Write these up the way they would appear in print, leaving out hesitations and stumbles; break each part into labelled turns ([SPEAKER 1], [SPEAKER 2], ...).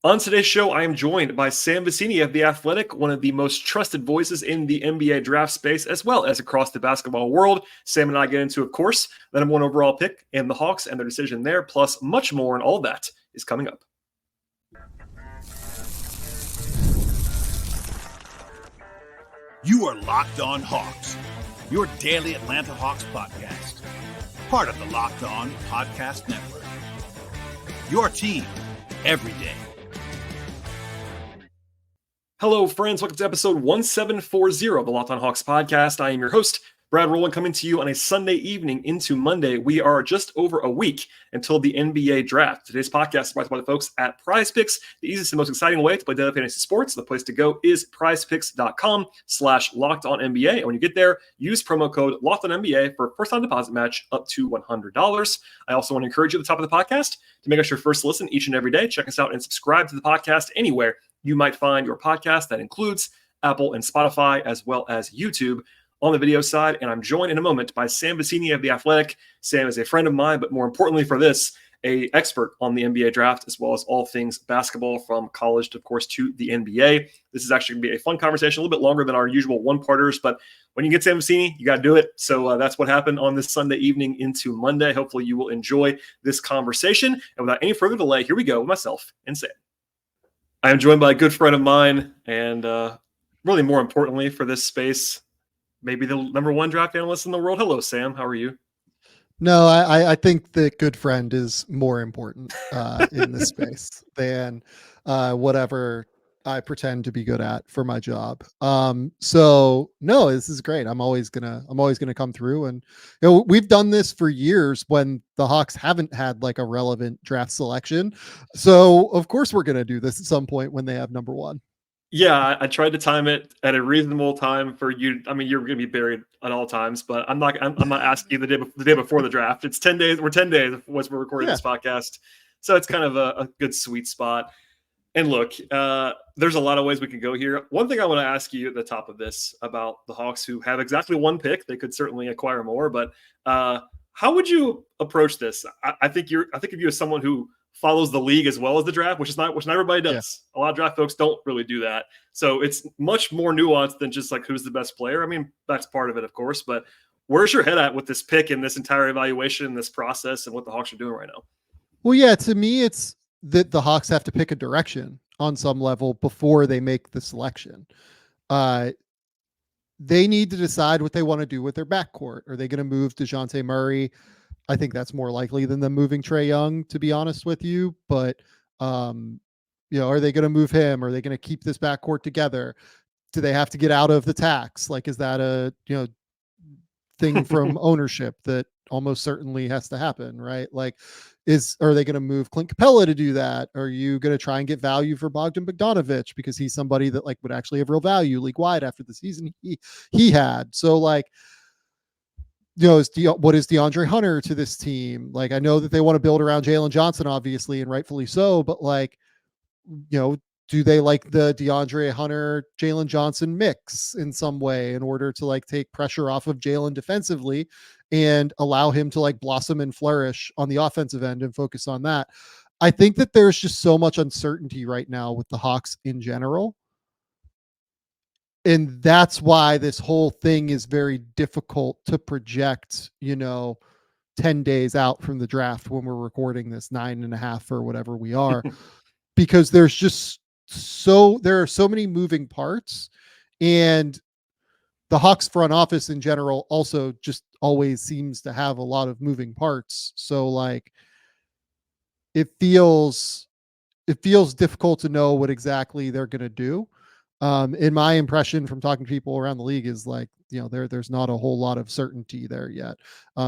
[SPEAKER 1] On today's show, I am joined by Sam Vecenie of The Athletic, one of the most trusted voices in the NBA draft space, as well as across the basketball world. Sam and I get into, of course, the number one overall pick and the Hawks and their decision there, plus much more, and all of that is coming up.
[SPEAKER 2] You are Locked On Hawks, your daily Atlanta Hawks podcast, part of the Locked On Podcast Network. Your team every day.
[SPEAKER 1] Hello, friends. Welcome to episode 1740 of the Locked On Hawks podcast. I am your host, Brad Rowland, coming to you on a Sunday evening into Monday. We are just over a week until the NBA draft. Today's podcast is brought by the folks at PrizePicks, the easiest and most exciting way to play daily fantasy sports. The place to go is prizepicks.com/LockedOnNBA. And when you get there, use promo code LockedOnNBA for a first-time deposit match up to $100. I also want to encourage you at the top of the podcast to make us your first listen each and every day. Check us out and subscribe to the podcast anywhere you might find your podcast. That includes Apple and Spotify, as well as YouTube on the video side. And I'm joined in a moment by Sam Vecenie of The Athletic. Sam is a friend of mine, but more importantly for this, an expert on the NBA draft, as well as all things basketball from college, of course, to the NBA. This is actually going to be a fun conversation, a little bit longer than our usual one-parters, but when you get Sam Vecenie, you got to do it. So that's what happened on this Sunday evening into Monday. Hopefully you will enjoy this conversation. And without any further delay, here we go with myself and Sam. I am joined by a good friend of mine, and really more importantly for this space, maybe the number one draft analyst in the world. Hello, Sam. How are you?
[SPEAKER 3] No, I think that good friend is more important in this space than whatever I pretend to be good at for my job. So no, this is great. I'm always gonna come through, and we've done this for years when the Hawks haven't had like a relevant draft selection. So of course we're gonna do this at some point when they have number one.
[SPEAKER 1] Yeah, I tried to time it at a reasonable time for you. I mean, you're going to be buried at all times, but I'm not asking you the day before the draft. It's 10 days. We're 10 days once we're recording this podcast. So it's kind of a good sweet spot. And look, there's a lot of ways we can go here. One thing I want to ask you at the top of this about the Hawks, who have exactly one pick. They could certainly acquire more, but how would you approach this? I think of you as someone who follows the league as well as the draft, which not everybody does. Yeah. A lot of draft folks don't really do that. So it's much more nuanced than just like who's the best player. I mean, that's part of it, of course, but where's your head at with this pick and this entire evaluation, this process, and what the Hawks are doing right now?
[SPEAKER 3] Well, yeah, to me, it's that the Hawks have to pick a direction on some level before they make the selection. They need to decide what they want to do with their backcourt. Are they going to move DeJounte Murray? I think that's more likely than them moving Trae Young, to be honest with you. But, are they going to move him? Are they going to keep this backcourt together? Do they have to get out of the tax? Like, is that a, thing from ownership that almost certainly has to happen, right? Like, are they going to move Clint Capella to do that? Are you going to try and get value for Bogdan Bogdanovic because he's somebody that like would actually have real value league wide after the season he had? So like, what is DeAndre Hunter to this team? Like, I know that they want to build around Jalen Johnson, obviously, and rightfully so, but like, do they like the DeAndre Hunter, Jalen Johnson mix in some way in order to like take pressure off of Jalen defensively and allow him to like blossom and flourish on the offensive end and focus on that? I think that there's just so much uncertainty right now with the Hawks in general. And that's why this whole thing is very difficult to project, 10 days out from the draft when we're recording this 9.5 or whatever we are, because there are so many moving parts, and the Hawks front office in general also just always seems to have a lot of moving parts. So like, it feels difficult to know what exactly they're going to do. In my impression from talking to people around the league is like, there's not a whole lot of certainty there yet.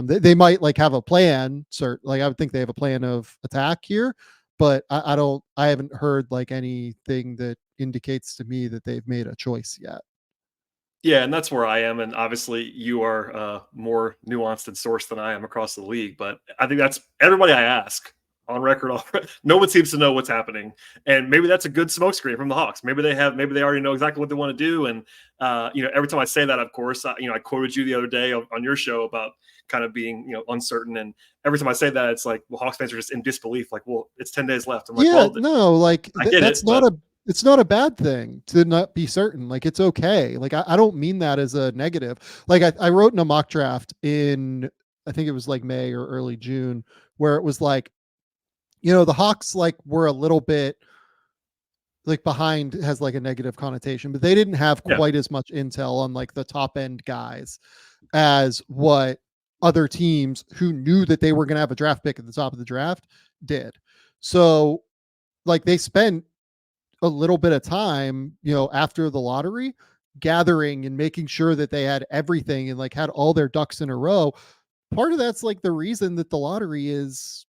[SPEAKER 3] They might like have a plan. Like I would think they have a plan of attack here, but I haven't heard like anything that indicates to me that they've made a choice yet.
[SPEAKER 1] Yeah, and that's where I am. And obviously you are more nuanced and sourced than I am across the league. But I think that's everybody I ask on record. No one seems to know what's happening, and maybe that's a good smokescreen from the Hawks. Maybe they already know exactly what they want to do. And every time I say that, of course, I quoted you the other day on your show about kind of being uncertain, and every time I say that, it's like, well, Hawks fans are just in disbelief. Like, well, it's 10 days left. I'm like, well,
[SPEAKER 3] no, like
[SPEAKER 1] that's
[SPEAKER 3] it's not a bad thing to not be certain. Like, it's okay. Like, I don't mean that as a negative. Like, I wrote in a mock draft in, I think it was like May or early June, where it was like, the Hawks like were a little bit like behind, has like a negative connotation, but they didn't have quite as much intel on like the top end guys as what other teams who knew that they were going to have a draft pick at the top of the draft did. So like they spent a little bit of time, after the lottery, gathering and making sure that they had everything and like had all their ducks in a row. Part of that's like the reason that the lottery is,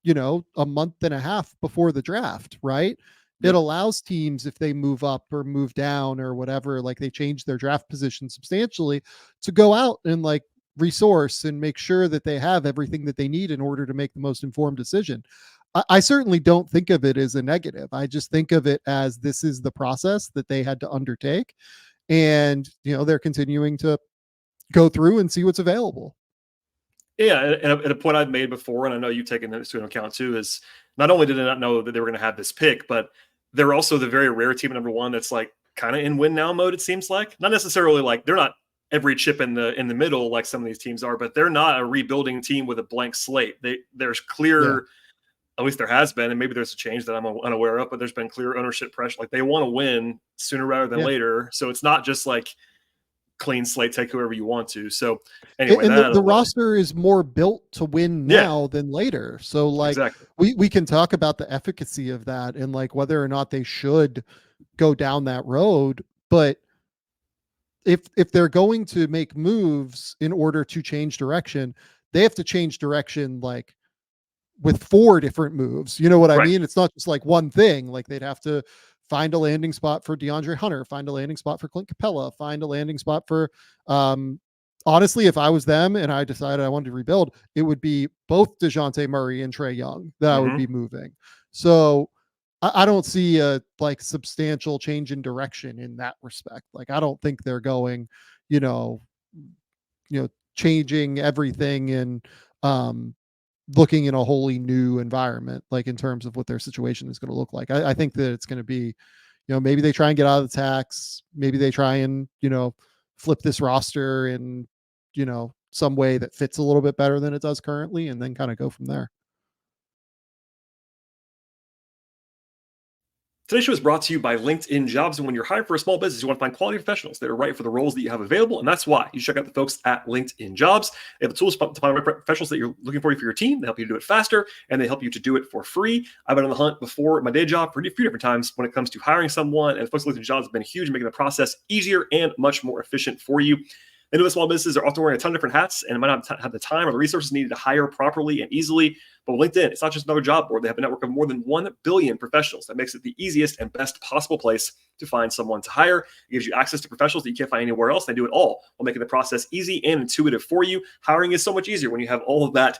[SPEAKER 3] a month and a half before the draft, right? It allows teams, if they move up or move down or whatever, like they change their draft position substantially, to go out and like resource and make sure that they have everything that they need in order to make the most informed decision. I certainly don't think of it as a negative. I just think of it as this is the process that they had to undertake. And, they're continuing to go through and see what's available.
[SPEAKER 1] Yeah, and a point I've made before, and I know you've taken this into account too, is not only did they not know that they were going to have this pick, but they're also the very rare team at number one that's like kind of in win now mode. It seems like not necessarily like they're not every chip in the middle like some of these teams are, but they're not a rebuilding team with a blank slate. There's clear, at least there has been, and maybe there's a change that I'm unaware of, but there's been clear ownership pressure. Like they want to win sooner rather than later, so it's not just like clean slate, take whoever you want to. So anyway,
[SPEAKER 3] and the roster is more built to win now than later. So like we can talk about the efficacy of that and like whether or not they should go down that road. But if they're going to make moves in order to change direction, they have to change direction like with 4 different moves. You know what I mean? It's not just like one thing. Like they'd have to find a landing spot for DeAndre Hunter, find a landing spot for Clint Capella, find a landing spot for, honestly, if I was them and I decided I wanted to rebuild, it would be both DeJounte Murray and Trae Young that I would be moving. So I don't see a like substantial change in direction in that respect. Like, I don't think they're going, changing everything and, looking in a wholly new environment, like in terms of what their situation is going to look like. I think that it's going to be, maybe they try and get out of the tax. Maybe they try and, flip this roster in, some way that fits a little bit better than it does currently, and then kind of go from there.
[SPEAKER 1] Today's show is brought to you by LinkedIn Jobs. And when you're hiring for a small business, you want to find quality professionals that are right for the roles that you have available. And that's why you check out the folks at LinkedIn Jobs. They have the tools to find professionals that you're looking for your team. They help you do it faster, and they help you to do it for free. I've been on the hunt before my day job for a few different times when it comes to hiring someone. And folks at LinkedIn Jobs have been huge in making the process easier and much more efficient for you. They know that small businesses are often wearing a ton of different hats and might not have the time or the resources needed to hire properly and easily. But with LinkedIn, it's not just another job board. They have a network of more than 1 billion professionals. That makes it the easiest and best possible place to find someone to hire. It gives you access to professionals that you can't find anywhere else. They do it all while making the process easy and intuitive for you. Hiring is so much easier when you have all of that,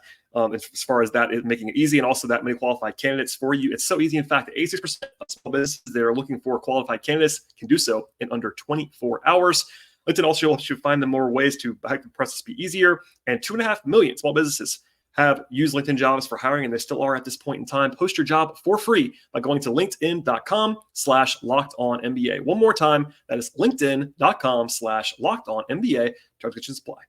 [SPEAKER 1] as far as that is making it easy, and also that many qualified candidates for you. It's so easy, in fact, that 86% of small businesses that are looking for qualified candidates can do so in under 24 hours. LinkedIn also helps you find the more ways to make the process be easier. And 2.5 million small businesses have used LinkedIn Jobs for hiring, and they still are at this point in time. Post your job for free by going to linkedin.com/lockedonnba. One more time, that is linkedin.com/lockedonnba. Terms and conditions apply.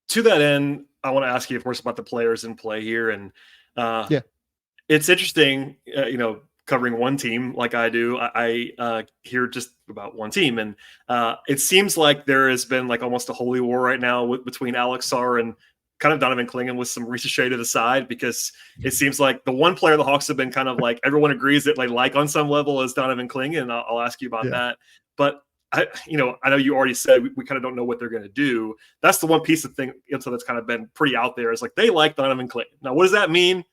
[SPEAKER 1] To that end, I want to ask you, of course, about the players in play here. And it's interesting, covering one team like I do. I hear just about one team, and it seems like there has been like almost a holy war right now between Alex Sarr and kind of Donovan Clingan, with some Risacher to the side, because it seems like the one player the Hawks have been kind of like everyone agrees that like on some level is Donovan Clingan, and I'll ask you about that. But I know you already said we kind of don't know what they're going to do. That's the one piece of thing that's kind of been pretty out there, is like they like Donovan Clingan. Now, what does that mean?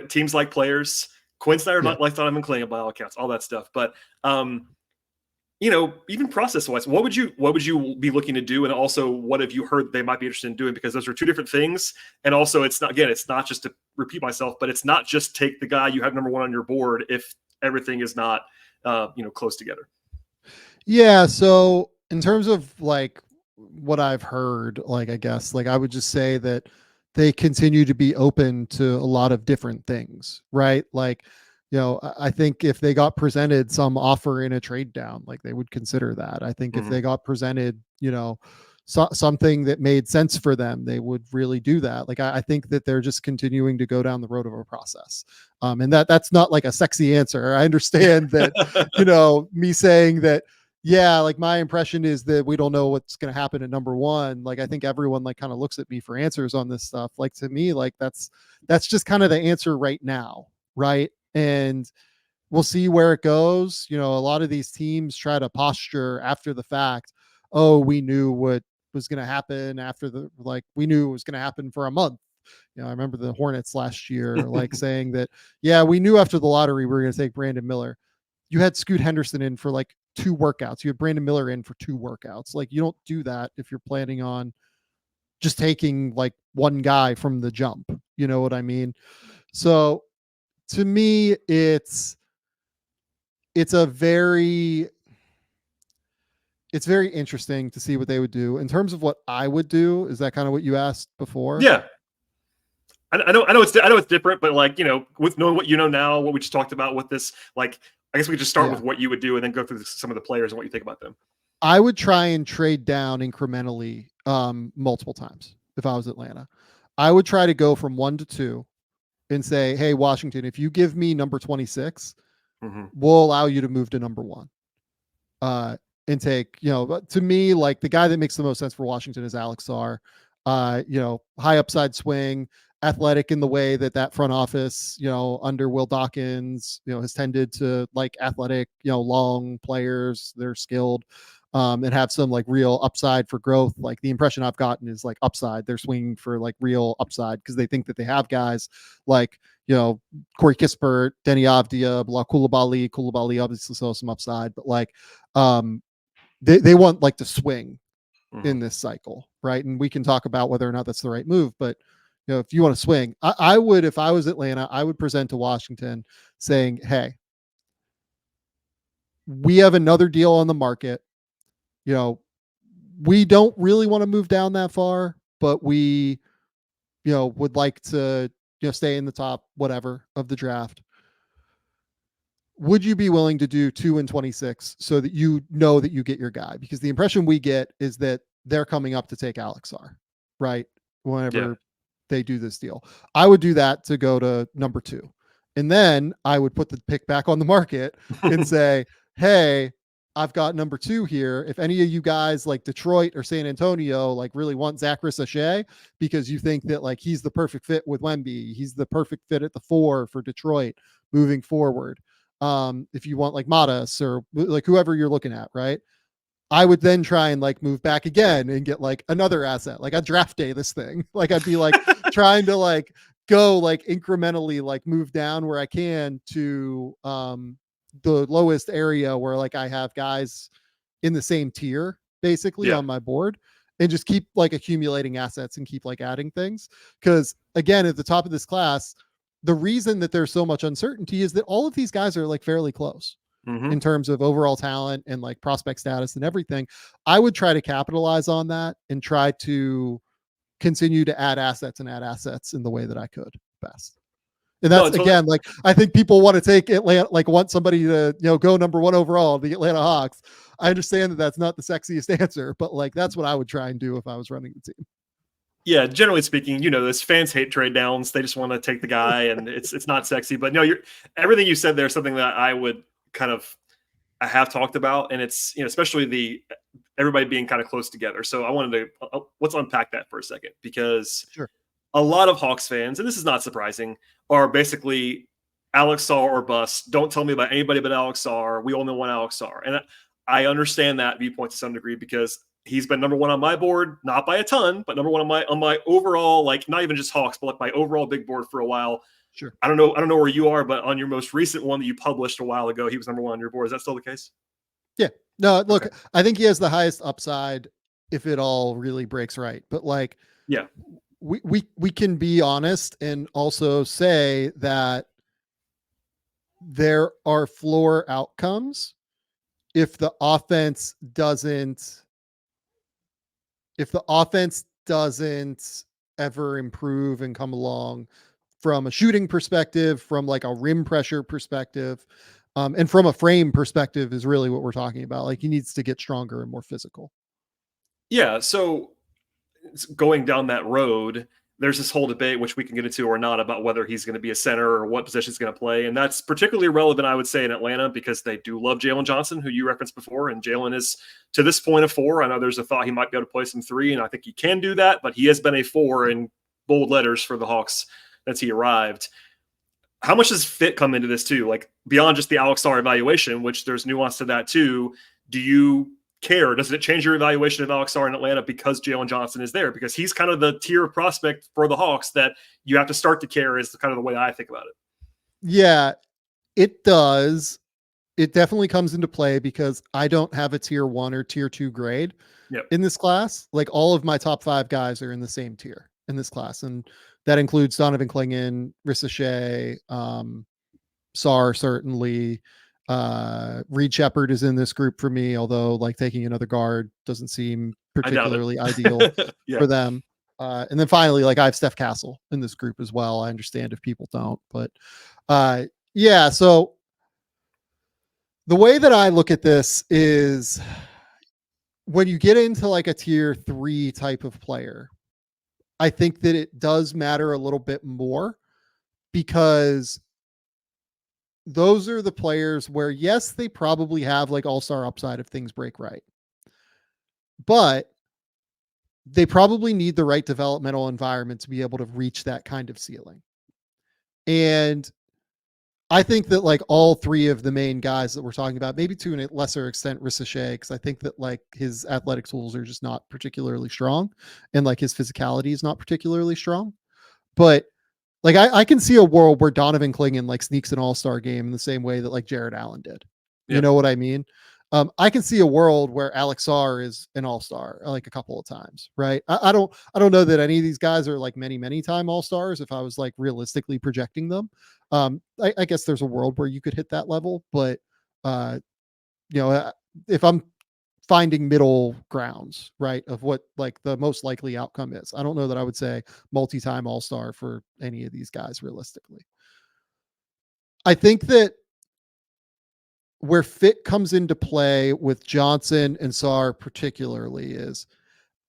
[SPEAKER 1] Teams like players. Quinn Snyder like Donovan Clingan by all accounts, all that stuff. But, even process wise, what would you be looking to do? And also, what have you heard they might be interested in doing? Because those are two different things. And also, it's not just to repeat myself, but it's not just take the guy you have number one on your board if everything is not, close together.
[SPEAKER 3] Yeah. So in terms of like what I've heard, like, I guess, like I would just say that they continue to be open to a lot of different things, right? Like, I think if they got presented some offer in a trade down, like they would consider that. I think if they got presented, something that made sense for them, they would really do that. Like, I think that they're just continuing to go down the road of a process. And that's not like a sexy answer. I understand that, me saying that, yeah, like my impression is that we don't know what's going to happen at number one. Like, I think everyone like kind of looks at me for answers on this stuff. Like, to me, like that's just kind of the answer right now. Right. And we'll see where it goes. A lot of these teams try to posture after the fact. Oh, we knew what was going to happen we knew it was going to happen for a month. I remember the Hornets last year, like saying that, yeah, we knew after the lottery we were going to take Brandon Miller. You had Scoot Henderson in for like 2 workouts. You had Brandon Miller in for 2 workouts. Like, you don't do that if you're planning on just taking like one guy from the jump. You know what I mean? So to me, it's very interesting to see what they would do in terms of what I would do. Is that kind of what you asked before?
[SPEAKER 1] Yeah. I know it's different, but like, with knowing what you know now, what we just talked about with this, like, I guess we could just start with what you would do and then go through some of the players and what you think about them.
[SPEAKER 3] I would try and trade down incrementally multiple times if I was Atlanta. I would try to go from 1 to 2 and say, hey, Washington, if you give me number 26, we'll allow you to move to number 1. And take, to me, like the guy that makes the most sense for Washington is Alex Sarr. High upside swing, athletic in the way that front office, under Will Dawkins, has tended to like athletic, long players. They're skilled. And have some like real upside for growth. Like the impression I've gotten is like upside. They're swinging for like real upside because they think that they have guys like, Corey Kispert, Denny Avdia, Koulibaly obviously saw some upside, but like they want like to swing in this cycle, right? And we can talk about whether or not that's the right move, but if you want to swing, I would, if I was Atlanta, I would present to Washington saying, hey, we have another deal on the market. We don't really want to move down that far, but we, would like to, stay in the top, whatever, of the draft. Would you be willing to do 2 and 26 so that you know that you get your guy? Because the impression we get is that they're coming up to take Alex Sarr, right? Whenever they do this deal, I would do that to go to number 2. And then I would put the pick back on the market and say, hey, I've got number 2 here. If any of you guys like Detroit or San Antonio, like really want Zaccharie Risacher because you think that like he's the perfect fit with Wemby, he's the perfect fit at the 4 for Detroit moving forward. If you want like Mattis or like whoever you're looking at, right? I would then try and like move back again and get like another asset. Like I'd draft day this thing. Like I'd be like trying to like go like incrementally like move down where I can to the lowest area where like I have guys in the same tier basically on my board, and just keep like accumulating assets and keep like adding things. Because again, at the top of this class, the reason that there's so much uncertainty is that all of these guys are like fairly close in terms of overall talent and like prospect status and everything. I would try to capitalize on that and try to continue to add assets in the way that I could best. And that's again, like, I think people want to take Atlanta, like want somebody to, go number 1 overall, the Atlanta Hawks. I understand that that's not the sexiest answer, but like, that's what I would try and do if I was running the team.
[SPEAKER 1] Yeah, generally speaking, this fans hate trade downs. They just want to take the guy, and it's not sexy. But no, everything you said there is something that I have talked about, and it's especially everybody being kind of close together. So I wanted to let's unpack that for a second, because a lot of Hawks fans, and this is not surprising, are basically Alex Sarr or bust. Don't tell me about anybody but Alex Sarr. We only want Alex Sarr, and I understand that viewpoint to some degree because he's been number 1 on my board, not by a ton, but number 1 on my overall, like not even just Hawks, but like my overall big board for a while.
[SPEAKER 3] Sure.
[SPEAKER 1] I don't know where you are, but on your most recent one that you published a while ago, he was number 1 on your board. Is that still the case?
[SPEAKER 3] Yeah. No, look,
[SPEAKER 1] Okay.
[SPEAKER 3] I think he has the highest upside if it all really breaks right. But like,
[SPEAKER 1] Yeah.
[SPEAKER 3] we can be honest and also say that there are floor outcomes if the offense doesn't ever improve and come along from a shooting perspective, from like a rim pressure perspective, and from a frame perspective is really what we're talking about. Like he needs to get stronger and more physical.
[SPEAKER 1] Yeah. So going down that road, there's this whole debate, which we can get into or not, about whether he's going to be a center or what position he's going to play. And that's particularly relevant, I would say, in Atlanta because they do love Jalen Johnson, who you referenced before. And Jalen is, to this point, a 4. I know there's a thought he might be able to play some 3, and I think he can do that, but he has been a 4 in bold letters for the Hawks since he arrived. How much does fit come into this too? Like beyond just the Alex Sarr evaluation, which there's nuance to that too. Do you care? Does it change your evaluation of Alex Sarr in Atlanta because Jalen Johnson is there? Because he's kind of the tier of prospect for the Hawks that you have to start to care is kind of the way I think about it.
[SPEAKER 3] Yeah, it does. It definitely comes into play because I don't have a tier 1 or tier 2 grade in this class. Like all of my top 5 guys are in the same tier in this class. And that includes Donovan Clingan, Risacher, Sarr, certainly. Reed Shepard is in this group for me, although like taking another guard doesn't seem particularly ideal for them. And then finally, like I have Steph Castle in this group as well. I understand if people don't, but yeah. So the way that I look at this is when you get into like a tier 3 type of player, I think that it does matter a little bit more because those are the players where, yes, they probably have like all-star upside if things break right, but they probably need the right developmental environment to be able to reach that kind of ceiling. And I think that like all 3 of the main guys that we're talking about, maybe to a lesser extent, Risacher, because I think that like his athletic tools are just not particularly strong and like his physicality is not particularly strong. But like I can see a world where Donovan Clingan like sneaks an all-star game in the same way that like Jared Allen did. You know what I mean? I can see a world where Alex Sarr is an all-star like a couple of times, right? I don't know that any of these guys are like many time all-stars if I was like realistically projecting them. I guess there's a world where you could hit that level, but if I'm finding middle grounds, right, of what like the most likely outcome is, I don't know that I would say multi-time all-star for any of these guys realistically. I think that where fit comes into play with Johnson and Sarr particularly is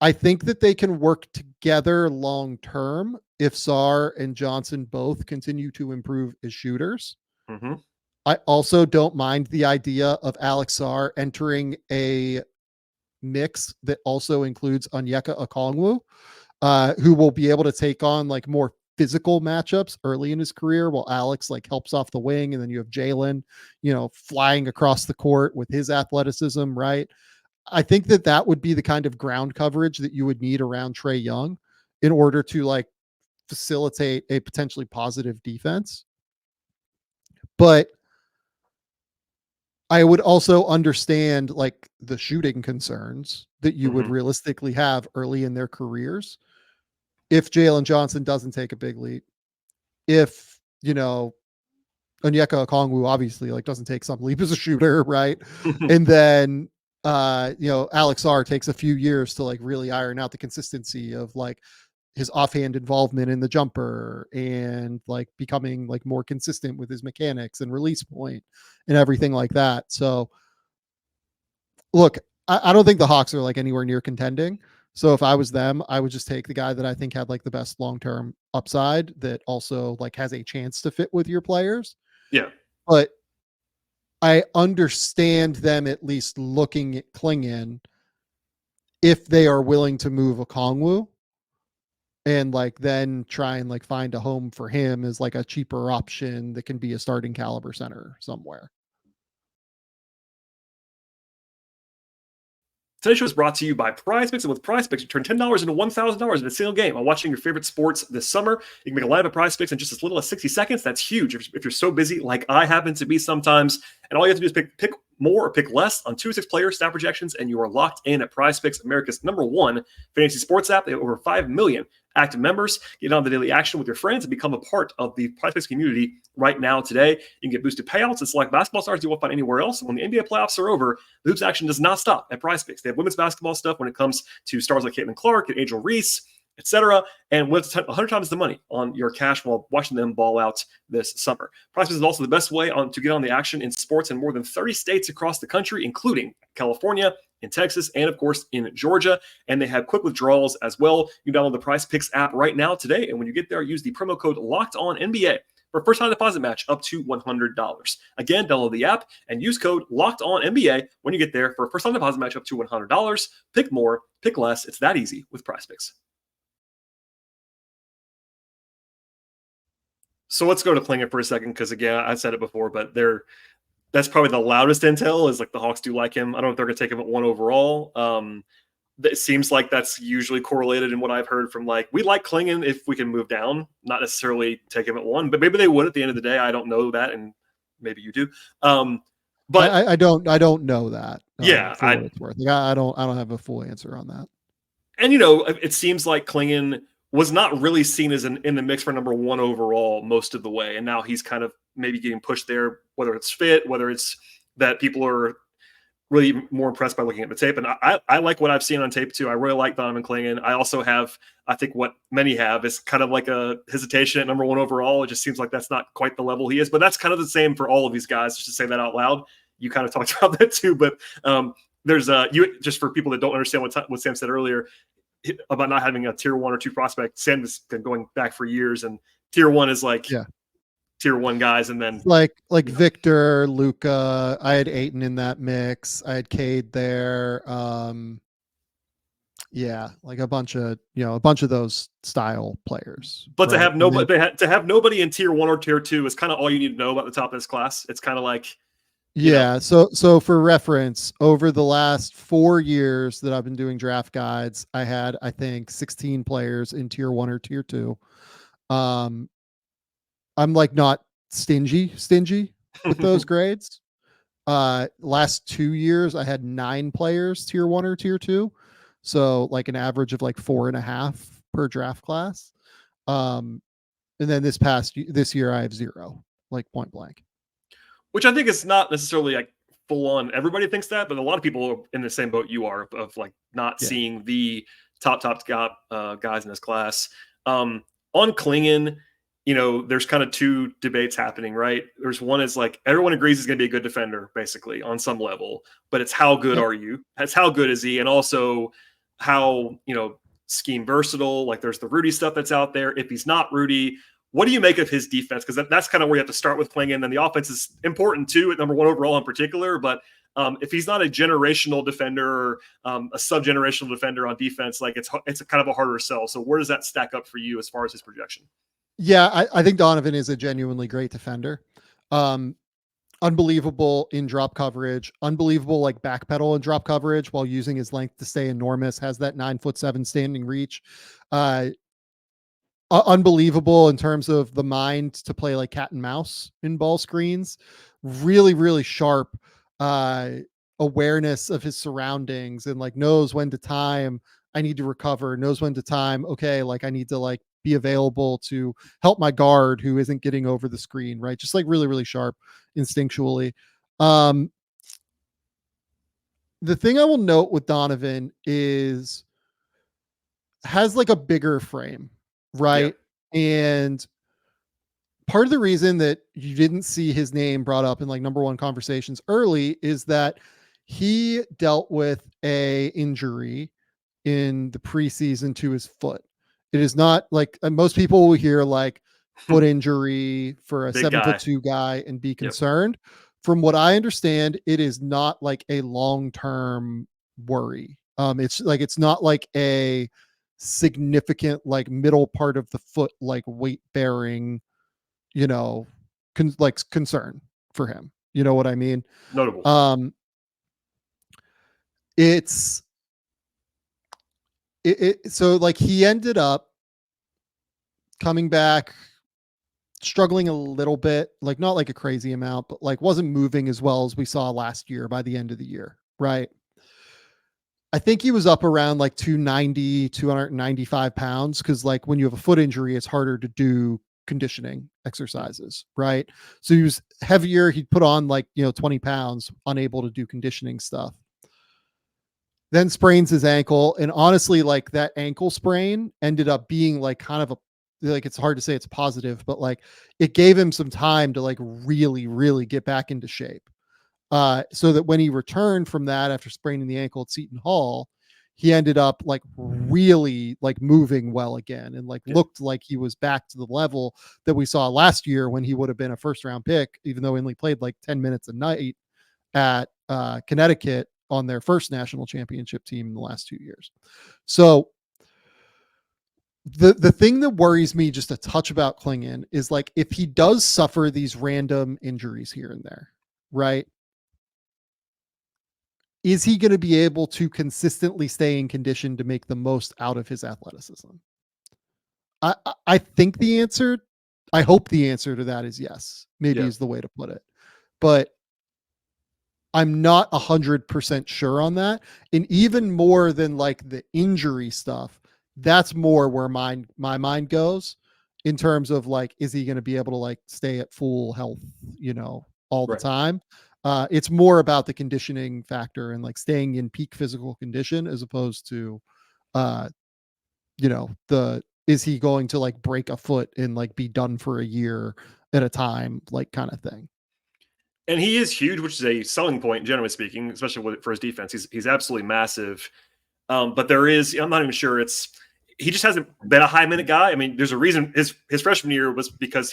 [SPEAKER 3] I think that they can work together long term if Sarr and Johnson both continue to improve as shooters.
[SPEAKER 1] Mm-hmm.
[SPEAKER 3] I also don't mind the idea of Alex Sarr entering a mix that also includes Onyeka Okongwu, who will be able to take on like more physical matchups early in his career while Alex like helps off the wing. And then you have Jalen, flying across the court with his athleticism, right? I think that that would be the kind of ground coverage that you would need around Trae Young in order to like facilitate a potentially positive defense. But I would also understand like the shooting concerns that you would realistically have early in their careers if Jalen Johnson doesn't take a big leap, if, Onyeka Okongwu obviously like doesn't take some leap as a shooter, right? And then, Alex Sarr takes a few years to like really iron out the consistency of like his offhand involvement in the jumper and like becoming like more consistent with his mechanics and release point and everything like that. So look, I don't think the Hawks are like anywhere near contending. So if I was them, I would just take the guy that I think had like the best long-term upside that also like has a chance to fit with your players.
[SPEAKER 1] Yeah.
[SPEAKER 3] But I understand them at least looking at Clingan if they are willing to move Okongwu and like then try and like find a home for him as like a cheaper option that can be a starting caliber center somewhere.
[SPEAKER 1] Today's show is brought to you by PrizePicks, and with PrizePicks, you turn $10 into $1,000 in a single game while watching your favorite sports this summer. You can make a lineup of PrizePicks in just as little as 60 seconds. That's huge if you're so busy like I happen to be sometimes. And all you have to do is pick more or pick less on 2-6 player stat projections, and you are locked in at PrizePicks, America's #1 fantasy sports app. They have over 5 million active members. Get on the daily action with your friends and become a part of the PrizePicks community right now today. You can get boosted payouts and select basketball stars you won't find anywhere else. And when the NBA playoffs are over, the hoops action does not stop at PrizePicks. They have women's basketball stuff when it comes to stars like Caitlin Clark and Angel Reese, etc., and with 100 times the money on your cash while watching them ball out this summer. PrizePicks is also the best way to get on the action in sports in more than 30 states across the country, including California, in Texas, and of course in Georgia. And they have quick withdrawals as well. You download the PrizePicks app right now today, and when you get there, use the promo code LOCKEDONNBA for a first-time deposit match up to $100. Again, download the app and use code LOCKEDONNBA when you get there for a first-time deposit match up to $100. Pick more, pick less. It's that easy with PrizePicks. So let's go to Clingan for a second, because again, I said it before, but that's probably the loudest intel is like the Hawks do like him. I don't know if they're going to take him at 1 overall. It seems like that's usually correlated in what I've heard from we like Clingan if we can move down, not necessarily take him at 1, but maybe they would at the end of the day. I don't know that, and maybe you do. But
[SPEAKER 3] I don't know that.
[SPEAKER 1] Yeah,
[SPEAKER 3] for what it's worth. I don't have a full answer on that.
[SPEAKER 1] And it seems like Clingan was not really seen as in the mix for #1 overall most of the way. And now he's kind of maybe getting pushed there, whether it's fit, whether it's that people are really more impressed by looking at the tape. And I like what I've seen on tape too. I really like Donovan Clingan. I also have, I think what many have is kind of like a hesitation at #1 overall. It just seems like that's not quite the level he is, but that's kind of the same for all of these guys, just to say that out loud. You kind of talked about that too, but there's just for people that don't understand what Sam said earlier about not having a tier 1 or 2 prospect. Sam has been going back for years, and tier 1 is tier 1 guys, and then
[SPEAKER 3] like Victor, Luca. I had Ayton in that mix. I had Cade there. Like a bunch of those style players.
[SPEAKER 1] But right? to have nobody in tier 1 or tier 2 is kind of all you need to know about the top of this class. It's kind of like
[SPEAKER 3] So for reference, over the last 4 years that I've been doing draft guides, I had, I think, 16 players in tier 1 or tier 2. I'm not stingy with those grades. Last 2 years, I had 9 players tier 1 or tier 2. So an average of 4.5 per draft class. And then this year I have 0, point blank.
[SPEAKER 1] Which I think is not necessarily full on. Everybody thinks that, but a lot of people are in the same boat you are of not seeing the top guys in this class. On Clingan, there's kind of 2 debates happening, right? There's one is everyone agrees he's going to be a good defender, basically on some level, but it's how good are you? That's how good is he, and also how scheme versatile. There's the Rudy stuff that's out there. If he's not Rudy, what do you make of his defense? Because that's kind of where you have to start with Clingan. And the offense is important too at #1 overall in particular. But if he's not a generational defender or a sub-generational defender on defense, it's a kind of a harder sell. So where does that stack up for you as far as his projection?
[SPEAKER 3] Yeah, I think Donovan is a genuinely great defender. Unbelievable in drop coverage, unbelievable backpedal in drop coverage while using his length to stay enormous, has that 9'7" standing reach. Unbelievable in terms of the mind to play cat and mouse in ball screens. Really, really sharp awareness of his surroundings and knows when to time I need to recover, knows when to time, okay, I need to be available to help my guard who isn't getting over the screen, right? Just really, really sharp instinctually. The thing I will note with Donovan is has a bigger frame, right? Yeah. And part of the reason that you didn't see his name brought up in #1 conversations early is that he dealt with a injury in the preseason to his foot. It is not most people will hear foot injury for a 7'2" guy and be concerned. Yep. From what I understand, it is not a long-term worry. It's not a significant middle part of the foot weight bearing concern for him. You know what I mean?
[SPEAKER 1] Notable.
[SPEAKER 3] So he ended up coming back struggling a little bit, like not like a crazy amount, but like wasn't moving as well as we saw last year by the end of the year, right? I think he was up around like 290, 295 pounds. Cause like when you have a foot injury, it's harder to do conditioning exercises, right? So he was heavier. He'd put on like, 20 pounds, unable to do conditioning stuff. Then sprains his ankle. And honestly, like that ankle sprain ended up being like kind of like, it's hard to say it's positive, but like it gave him some time to like really, really get back into shape. So that when he returned from that after spraining the ankle at Seton Hall, he ended up like really like moving well again and like looked like he was back to the level that we saw last year when he would have been a first round pick, even though he only played like 10 minutes a night at Connecticut on their first national championship team in the last 2 years. So the thing that worries me just a touch about Clingan is like if he does suffer these random injuries here and there, right? Is he going to be able to consistently stay in condition to make the most out of his athleticism? I think the answer, I hope the answer to that is yes, maybe is the way to put it. But I'm not 100% sure on that. And even more than like the injury stuff, that's more where my mind goes in terms of like, is he going to be able to like stay at full health, all the time? It's more about the conditioning factor and like staying in peak physical condition as opposed to, is he going to like break a foot and like be done for a year at a time, like kind of thing.
[SPEAKER 1] And he is huge, which is a selling point, generally speaking, especially for his defense. He's absolutely massive. But there is, I'm not even sure he just hasn't been a high minute guy. I mean, there's a reason his freshman year was because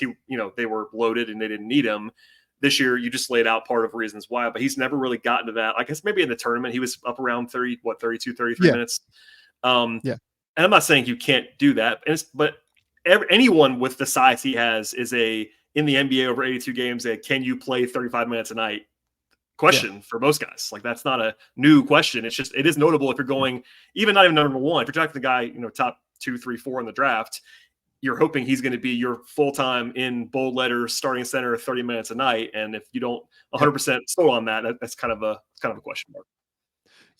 [SPEAKER 1] they were loaded and they didn't need him. This year, you just laid out part of reasons why, but he's never really gotten to that. I guess maybe in the tournament, he was up around 32, 33 minutes. And I'm not saying you can't do that, but anyone with the size he has is in the NBA over 82 games, can you play 35 minutes a night question for most guys. Like that's not a new question. It's just, it is notable if you're going, even not even number one, if you're talking the guy, top 2, 3, 4 in the draft, you're hoping he's going to be your full-time in bold letters starting center 30 minutes a night. And if you don't 100% sold on that, that's kind of a question mark.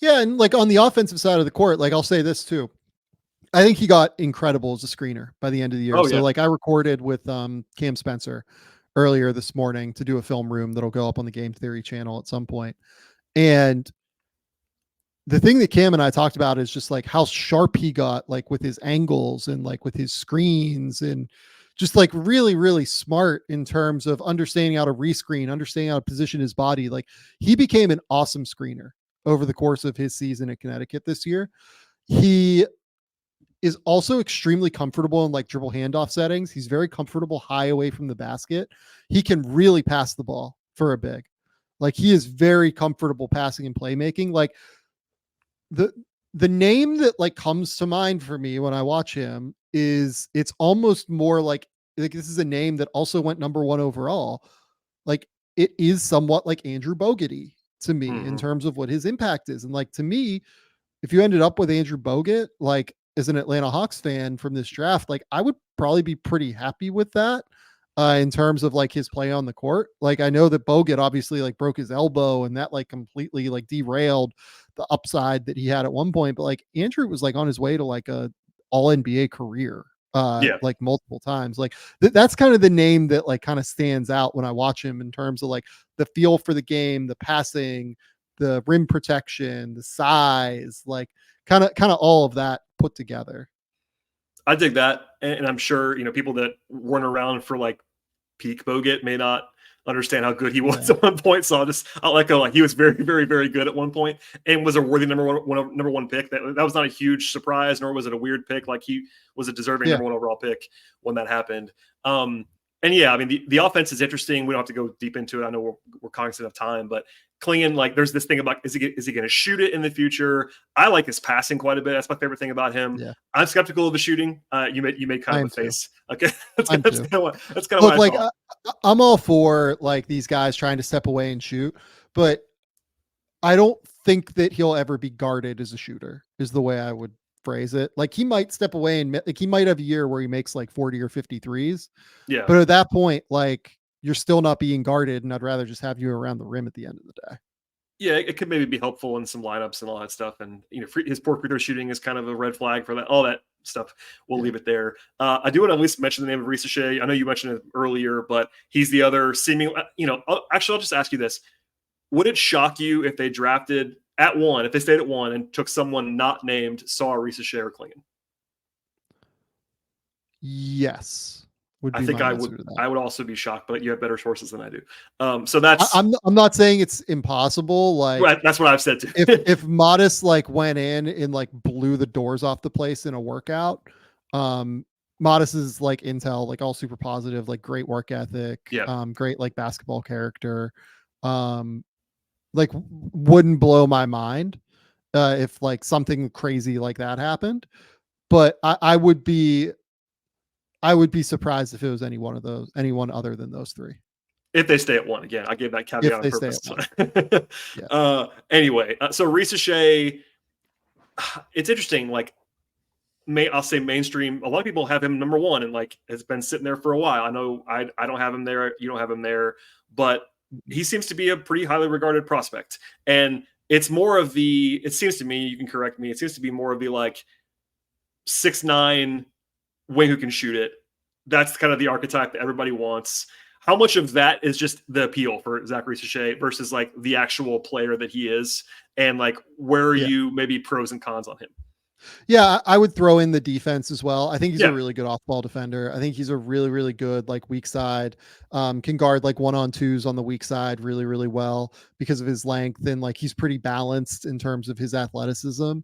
[SPEAKER 3] Yeah. And like on the offensive side of the court, like I'll say this too. I think he got incredible as a screener by the end of the year. So like I recorded with Cam Spencer earlier this morning to do a film room that'll go up on the Game Theory channel at some point. And the thing that Cam and I talked about is just like how sharp he got, like with his angles and like with his screens and just like really, really smart in terms of understanding how to rescreen, understanding how to position his body. Like he became an awesome screener over the course of his season at Connecticut this year. He is also extremely comfortable in like dribble handoff settings. He's very comfortable high away from the basket. He can really pass the ball for a big. Like he is very comfortable passing and playmaking. Like the name that like comes to mind for me when I watch him is it's almost more like this is a name that also went number one overall. Like it is somewhat like Andrew Bogut to me in terms of what his impact is. And like, to me, if you ended up with Andrew Bogut, like as an Atlanta Hawks fan from this draft, like I would probably be pretty happy with that in terms of like his play on the court. Like I know that Bogut obviously like broke his elbow and that like completely like derailed the upside that he had at one point. But like Andrew was like on his way to like a all NBA career like multiple times. Like that's kind of the name that like kind of stands out when I watch him in terms of like the feel for the game, the passing, the rim protection, the size, like kind of all of that put together.
[SPEAKER 1] I dig that. And I'm sure, people that weren't around for like peak Bogut may not understand how good he was at one point. So I'll echo, like he was very, very, very good at one point and was a worthy number one pick. That was not a huge surprise, nor was it a weird pick. Like he was a deserving number one overall pick when that happened. And yeah, I mean, the offense is interesting. We don't have to go deep into it. I know we're cognizant of time, but Clingan, like there's this thing about, is he going to shoot it in the future? I like his passing quite a bit. That's my favorite thing about him. Yeah. I'm skeptical of the shooting. You made kind of a face. Okay. That's kind of
[SPEAKER 3] Look, like I'm all for like these guys trying to step away and shoot, but I don't think that he'll ever be guarded as a shooter is the way I would phrase it. Like he might step away and like he might have a year where he makes like 40 or 50 threes.
[SPEAKER 1] Yeah.
[SPEAKER 3] But at that point, like you're still not being guarded, and I'd rather just have you around the rim at the end of the day.
[SPEAKER 1] Yeah, it could maybe be helpful in some lineups and all that stuff. And, his poor free throw shooting is kind of a red flag for that. All that stuff. We'll leave it there. I do want to at least mention the name of Risacher. I know you mentioned it earlier, but he's the other seeming, actually, I'll just ask you this. Would it shock you if they drafted at 1, if they stayed at 1 and took someone not named Sarr, Risacher, or Clingan?
[SPEAKER 3] Yes.
[SPEAKER 1] I think I would also be shocked, but you have better sources than I do. So that's
[SPEAKER 3] I'm not saying it's impossible. Like
[SPEAKER 1] that's what I've said too.
[SPEAKER 3] if Modest like went in and like blew the doors off the place in a workout, Modest is like intel, like all super positive, like great work ethic, great like basketball character. Like wouldn't blow my mind if like something crazy like that happened. But I would be surprised if it was anyone other than those three.
[SPEAKER 1] If they stay at 1, again, I gave that caveat on purpose. Anyway, so Risacher, it's interesting. Like, I'll say mainstream. A lot of people have him number 1, and like has been sitting there for a while. I know I don't have him there. You don't have him there, but he seems to be a pretty highly regarded prospect. And it's more of the. It seems to me, you can correct me. It seems to be more of the like 6'9" wing who can shoot it. That's kind of the archetype that everybody wants. How much of that is just the appeal for Zaccharie Risacher versus like the actual player that he is, and like where are you maybe pros and cons on him?
[SPEAKER 3] Yeah, I would throw in the defense as well. I think he's a really good off-ball defender. I think he's a really, really good like weak side. Can guard like 1-on-2s on the weak side really, really well because of his length, and like he's pretty balanced in terms of his athleticism.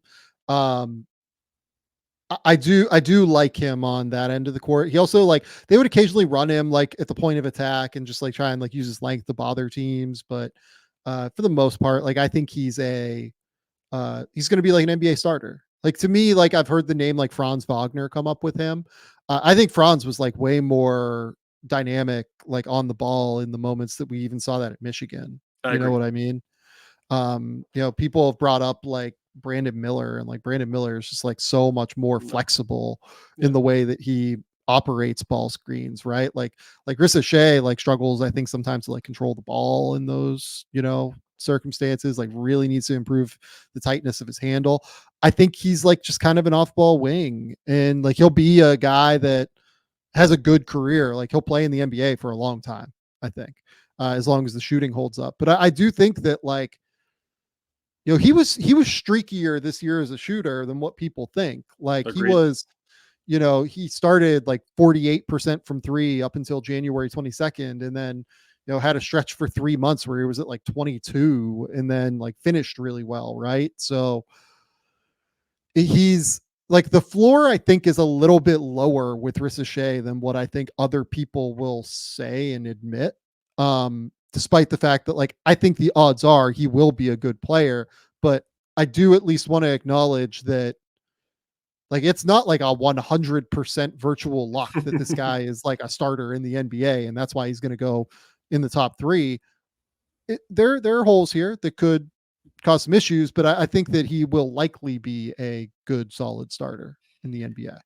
[SPEAKER 3] I do like him on that end of the court. He also like they would occasionally run him like at the point of attack and just like try and like use his length to bother teams. But for the most part, like I think he's going to be like an NBA starter. Like to me, like I've heard the name like Franz Wagner come up with him. I think Franz was like way more dynamic, like on the ball in the moments that we even saw that at Michigan.
[SPEAKER 1] I
[SPEAKER 3] you
[SPEAKER 1] agree.
[SPEAKER 3] know what I mean? People have brought up like Brandon Miller, and like Brandon Miller is just like so much more flexible in the way that he operates ball screens, right? Like Risacher like struggles, I think, sometimes to like control the ball in those, circumstances, like really needs to improve the tightness of his handle. I think he's like just kind of an off-ball wing, and like he'll be a guy that has a good career. Like he'll play in the NBA for a long time, I think, as long as the shooting holds up. But I do think that like, he was streakier this year as a shooter than what people think. Like
[SPEAKER 1] Agreed.
[SPEAKER 3] He was, he started like 48% from 3 up until January 22nd, and then had a stretch for 3 months where he was at like 22, and then like finished really well, right? So he's like, the floor I think is a little bit lower with Risacher than what I think other people will say and admit. Despite the fact that like I think the odds are he will be a good player, but I do at least want to acknowledge that like it's not like a 100% virtual lock that this guy is like a starter in the NBA, and that's why he's going to go in the top 3. There are holes here that could cause some issues, but I think that he will likely be a good, solid starter in the NBA.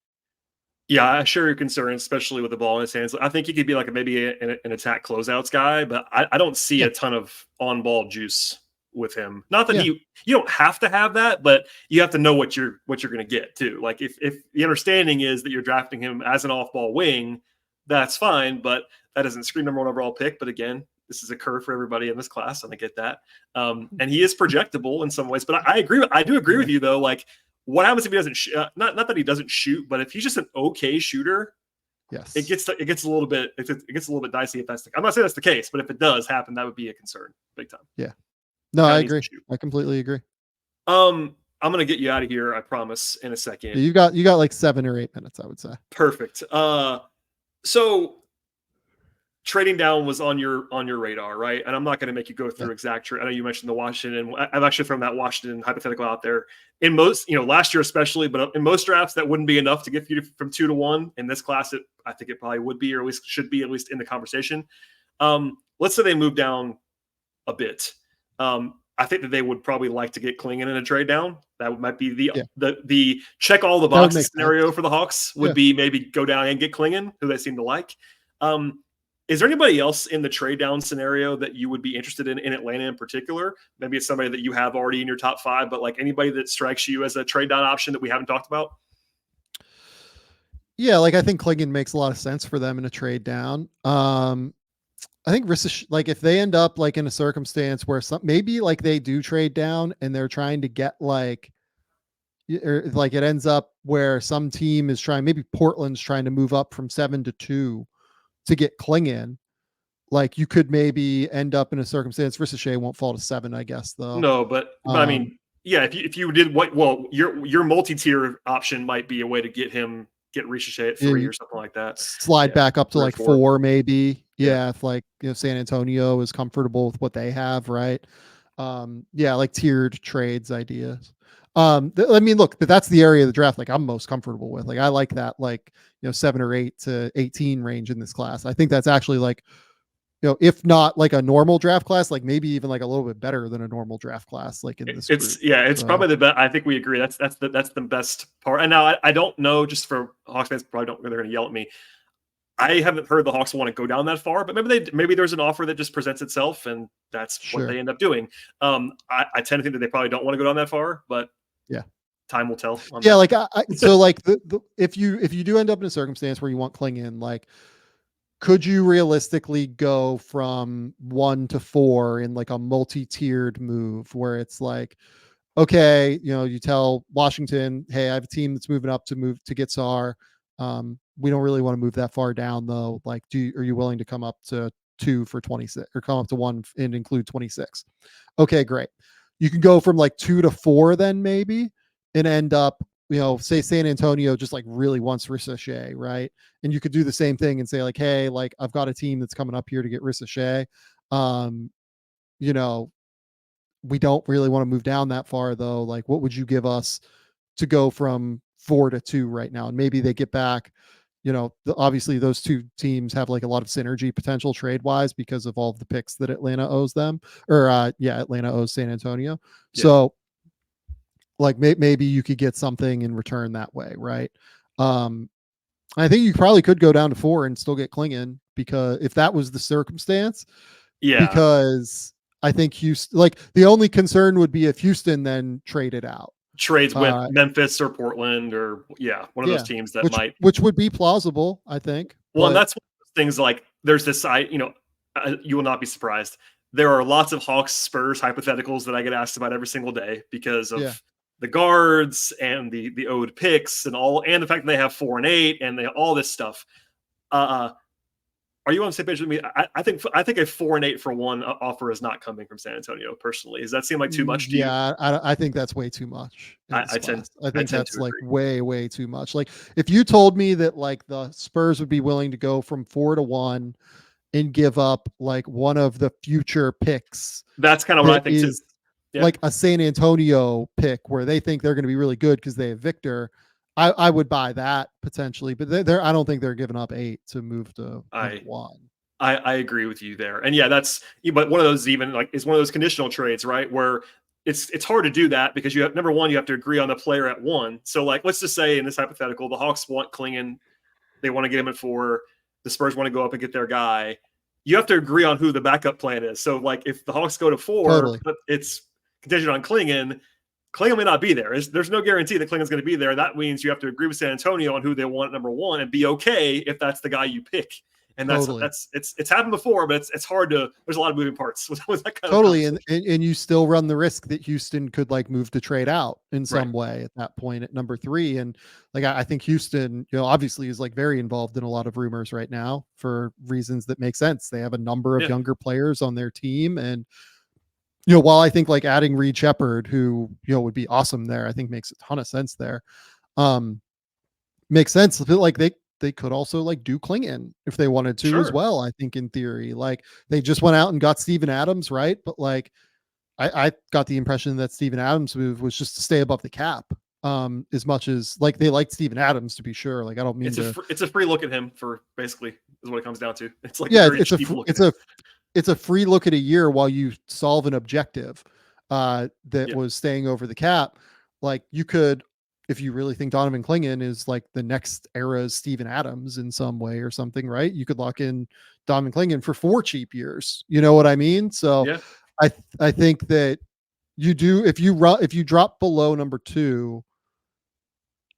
[SPEAKER 1] Yeah, I share your concern, especially with the ball in his hands. I think he could be like maybe an attack closeouts guy, but I don't see a ton of on-ball juice with him. Not that you don't have to have that, but you have to know what you're going to get too. Like if the understanding is that you're drafting him as an off-ball wing, that's fine, but that doesn't scream number 1 overall pick. But again, this is a curve for everybody in this class, and I get that. And he is projectable in some ways, but I agree. I do agree with you though. Like, what happens if he doesn't not that he doesn't shoot, but if he's just an okay shooter, it gets a little bit dicey if that's I'm not saying that's the case, but if it does happen, that would be a concern big time.
[SPEAKER 3] Yeah. No, I agree. I completely agree.
[SPEAKER 1] I'm going to get you out of here, I promise, in a second.
[SPEAKER 3] You got like 7 or 8 minutes, I would say. Perfect.
[SPEAKER 1] So trading down was on your radar, right? And I'm not going to make you go through exact trade. I know you mentioned the Washington. I've actually thrown that Washington hypothetical out there. In most, last year especially, but in most drafts, that wouldn't be enough to get you from 2 to 1. In this class, I think it probably would be, or at least should be, at least in the conversation. Let's say they move down a bit. I I think that they would probably like to get Clingan in a trade down. That might be
[SPEAKER 3] Yeah.
[SPEAKER 1] the check all the
[SPEAKER 3] That would
[SPEAKER 1] boxes
[SPEAKER 3] make
[SPEAKER 1] scenario
[SPEAKER 3] sense.
[SPEAKER 1] for the Hawks would be maybe go down and get Clingan, who they seem to like. Is there anybody else in the trade down scenario that you would be interested in Atlanta in particular? Maybe it's somebody that you have already in your top 5, but like anybody that strikes you as a trade down option that we haven't talked about?
[SPEAKER 3] Yeah, like I think Clingan makes a lot of sense for them in a trade down. I think like if they end up like in a circumstance where maybe like they do trade down and they're trying to get like, or like it ends up where some team is trying, maybe Portland's trying to move up from 7 to 2 to get Clingan. Like you could maybe end up in a circumstance. Risacher won't fall to 7, I guess, though.
[SPEAKER 1] No, but I mean, yeah, if you did your multi-tier option might be a way to get Risacher at 3 or something like that.
[SPEAKER 3] Slide back up to like 4 maybe.
[SPEAKER 1] Yeah.
[SPEAKER 3] If like San Antonio is comfortable with what they have, right? Like tiered trades ideas. I mean, look, that's the area of the draft like I'm most comfortable with. Like I like that 7 or 8 to 18 range in this class. I think that's actually like, if not like a normal draft class, like maybe even like a little bit better than a normal draft class. Like in this,
[SPEAKER 1] it's probably the best. I think we agree. That's the best part. And now I don't know, just for Hawks fans, probably they're going to yell at me. I haven't heard the Hawks want to go down that far, but maybe there's an offer that just presents itself, and that's what they end up doing. I tend to think that they probably don't want to go down that far, but time will tell.
[SPEAKER 3] Like so like if you do end up in a circumstance where you want Clingan, like could you realistically go from 1 to 4 in like a multi-tiered move where it's like, okay, you tell Washington, hey, I have a team that's moving up to get Sarr. We don't really want to move that far down though. Like, are you willing to come up to 2 for 26 or come up to 1 and include 26? Okay, great. You can go from like 2 to 4 then maybe and end up, say San Antonio just like really wants Risacher, right? And you could do the same thing and say like, hey, like I've got a team that's coming up here to get Risacher. We don't really want to move down that far though. Like, what would you give us to go from 4 to 2 right now? And maybe they get back, obviously those two teams have like a lot of synergy potential trade wise because of all of the picks that Atlanta owes them, or Atlanta owes San Antonio. Yeah. So like maybe you could get something in return that way, right? I think you probably could go down to 4 and still get Clingan, because if that was the circumstance, because I think Houston, like the only concern would be if Houston then traded out.
[SPEAKER 1] Trades with Memphis or Portland or one of those teams that
[SPEAKER 3] which would be plausible, I think.
[SPEAKER 1] Well, and that's one of those things like there's this you will not be surprised. There are lots of Hawks Spurs hypotheticals that I get asked about every single day because of the guards and the owed picks and the fact that they have 4 and 8 and they all this stuff. Are you on the same page with me? I think a 4 and 8 for 1 offer is not coming from San Antonio personally. Does that seem like too much to you?
[SPEAKER 3] I think that's way too much.
[SPEAKER 1] I think
[SPEAKER 3] that's like way too much. Like if you told me that like the Spurs would be willing to go from 4 to 1 and give up like one of the future picks,
[SPEAKER 1] that's kind of what I think too.
[SPEAKER 3] Yeah. Like a San Antonio pick where they think they're going to be really good because they have Victor, I would buy that potentially, but I don't think they're giving up 8 to move to 1.
[SPEAKER 1] I agree with you there. And but one of those even like is one of those conditional trades, right? Where it's hard to do that because you have, number one, you have to agree on the player at 1. So like, let's just say in this hypothetical, the Hawks want Clingan. They want to get him at 4. The Spurs want to go up and get their guy. You have to agree on who the backup plan is. So like if the Hawks go to 4, but it's contingent on Clingan may not be there. There's no guarantee that Clingan's going to be there. That means you have to agree with San Antonio on who they want at number 1 and be okay if that's the guy you pick. And it's happened before, but it's hard to. There's a lot of moving parts with that kind of
[SPEAKER 3] and you still run the risk that Houston could like move to trade out in some way at that point at number 3. And like I think Houston, obviously is like very involved in a lot of rumors right now for reasons that make sense. They have a number of younger players on their team, and while I think like adding Reed Shepherd, who, would be awesome there, I think makes a ton of sense there. Makes sense. Like they could also like do Clingan if they wanted to as well. I think in theory, like they just went out and got Steven Adams, right? But like, I got the impression that Steven Adams' move was just to stay above the cap. As much as like they liked Steven Adams, to be sure. Like I don't mean
[SPEAKER 1] it's a free look at him for basically is what it comes down to. It's like
[SPEAKER 3] it's a free look at a year while you solve an objective. that was staying over the cap. Like you could, if you really think Donovan Clingan is like the next era's Steven Adams in some way or something, right? You could lock in Donovan Clingan for 4 cheap years. You know what I mean? So I think that you do, if you drop below number 2,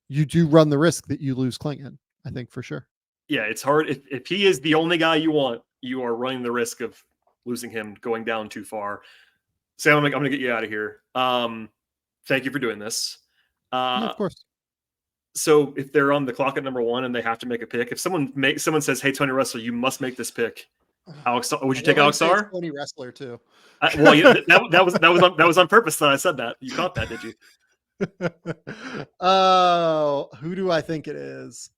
[SPEAKER 3] you do run the risk that you lose Clingan, I think, for sure.
[SPEAKER 1] Yeah, it's hard. If he is the only guy you want, you are running the risk of losing him going down too far. Sam, I'm gonna get you out of here. Thank you for doing this.
[SPEAKER 3] Yeah, of course.
[SPEAKER 1] So if they're on the clock at number 1 and they have to make a pick, if someone says, "Hey, Tony Russell, you must make this pick," Alex, would you take Alex Sarr?
[SPEAKER 3] Tony Wrestler too.
[SPEAKER 1] Well, yeah, that was on purpose that I said that. You caught that, did you?
[SPEAKER 3] Oh, who do I think it is?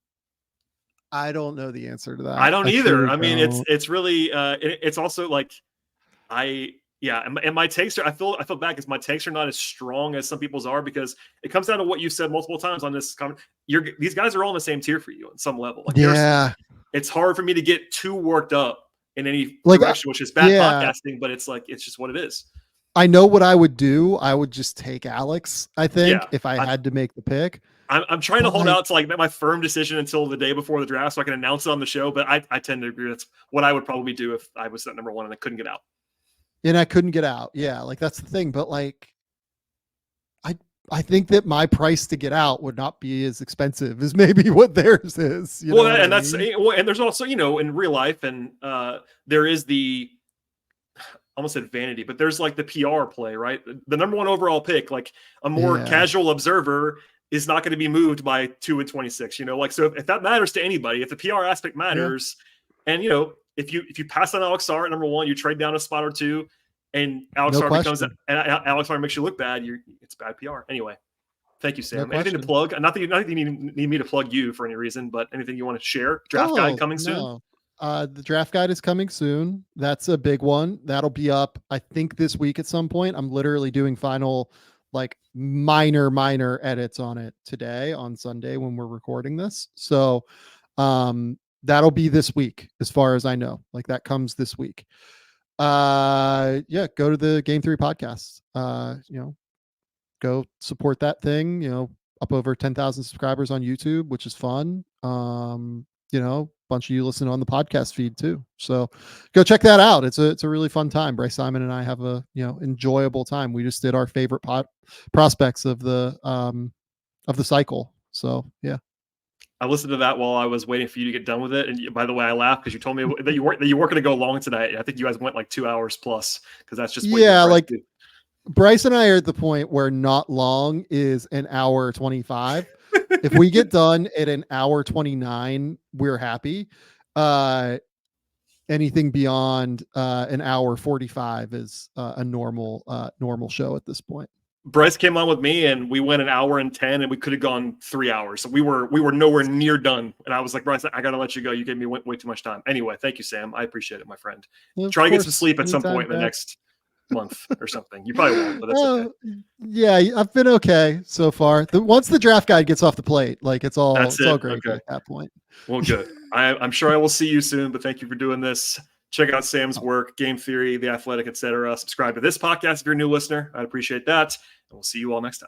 [SPEAKER 3] I don't know the answer to that.
[SPEAKER 1] I don't either. I mean, it's really it's also like and my takes are, I feel bad because my takes are not as strong as some people's are, because it comes down to what you said multiple times on this comment. These guys are all in the same tier for you on some level. Like, it's hard for me to get too worked up in any direction, which is bad podcasting, but it's like, it's just what it is.
[SPEAKER 3] I know what I would do. I would just take Alex, I think, if I had to make the pick.
[SPEAKER 1] I'm trying to hold out to like my firm decision until the day before the draft so I can announce it on the show, but I tend to agree that's what I would probably do if I was at number 1 and I couldn't get out.
[SPEAKER 3] And I couldn't get out. Yeah, like that's the thing. But like, I think that my price to get out would not be as expensive as maybe what theirs is. You know
[SPEAKER 1] and that's and there's also, in real life, and there is the, almost said vanity, but there's like the PR play, right? The number 1 overall pick, like a more casual observer is not going to be moved by 2 and 26. Like, so if that matters to anybody, if the PR aspect matters, and if you pass on Alex Sarr at number 1, you trade down a spot or 2, and Alex Sarr makes you look bad, it's bad PR. Anyway, thank you, Sam. Anything to plug? Not that you need me to plug you for any reason, but anything you want to share? Draft guide coming soon?
[SPEAKER 3] The draft guide is coming soon. That's a big one. That'll be up, I think, this week at some point. I'm literally doing final, like minor edits on it today on Sunday when we're recording this. So, that'll be this week, as far as I know. Like that comes this week. Go to the Game 3 podcast. Go support that thing. Up over 10,000 subscribers on YouTube, which is fun. Bunch of you listen on the podcast feed too. So go check that out. It's a really fun time. Bryce Simon and I have a enjoyable time. We just did our favorite prospects of the cycle. So yeah.
[SPEAKER 1] I listened to that while I was waiting for you to get done with it. And by the way, I laughed because you told me that you weren't going to go long tonight. I think you guys went like 2 hours plus, because that's just
[SPEAKER 3] like Bryce and I are at the point where not long is an hour 25. If we get done at an hour 29, we're happy. Anything beyond an hour 45 is a normal show at this point.
[SPEAKER 1] Bryce came on with me and we went an hour and 10 and we could have gone 3 hours. So we were nowhere near done. And I was like, Bryce, I got to let you go. You gave me way too much time. Anyway, thank you, Sam. I appreciate it, my friend. Try to get some sleep at some point in the next month or something. You probably won't, but that's okay.
[SPEAKER 3] Yeah, I've been okay so far. Once the draft guide gets off the plate, like it's all great at that point.
[SPEAKER 1] Well, good. I'm sure I will see you soon, but thank you for doing this. Check out Sam's work, Game Theory, The Athletic, etc. Subscribe to this podcast if you're a new listener. I'd appreciate that. And we'll see you all next time.